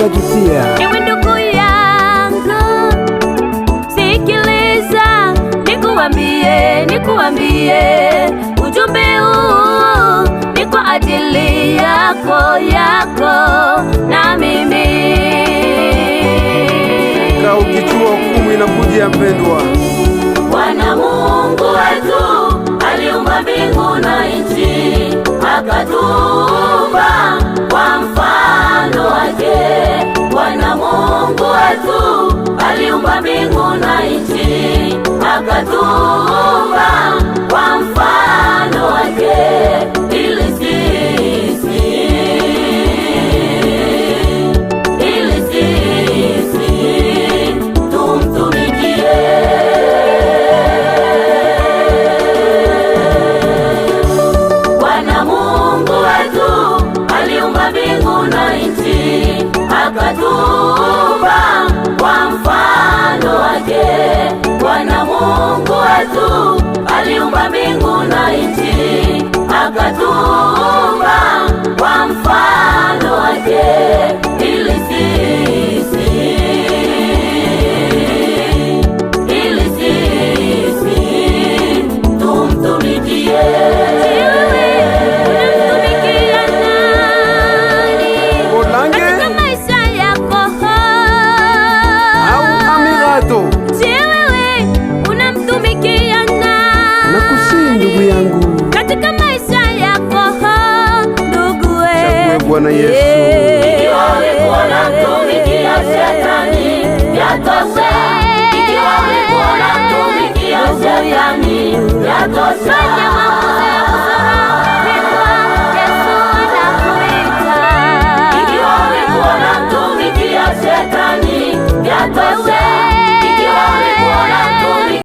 utajutia. Ewe ndugu yangu, sikiliza nikuambie, ujumbe huu ni kwa ajili yako na mimi. Kaa ukijua hukumu inakuja mpendwa. Bwana Mungu wetu aliumba mbingu na nchi, akatuumba kwa mfano wake. Bwana Mungu wetu aliumba mbingu na nchi, akatuumba kwa mfano wake, ili sisi tumtumikie. Bwana Mungu wetu aliumba mbingu na nchi, akatuumba kwa mfano wake. Bwana Mungu wetu aliumba mbingu na nchi, akatuumba kwa mfano wake, ili sisi tumtumikie. Bwana Yesu.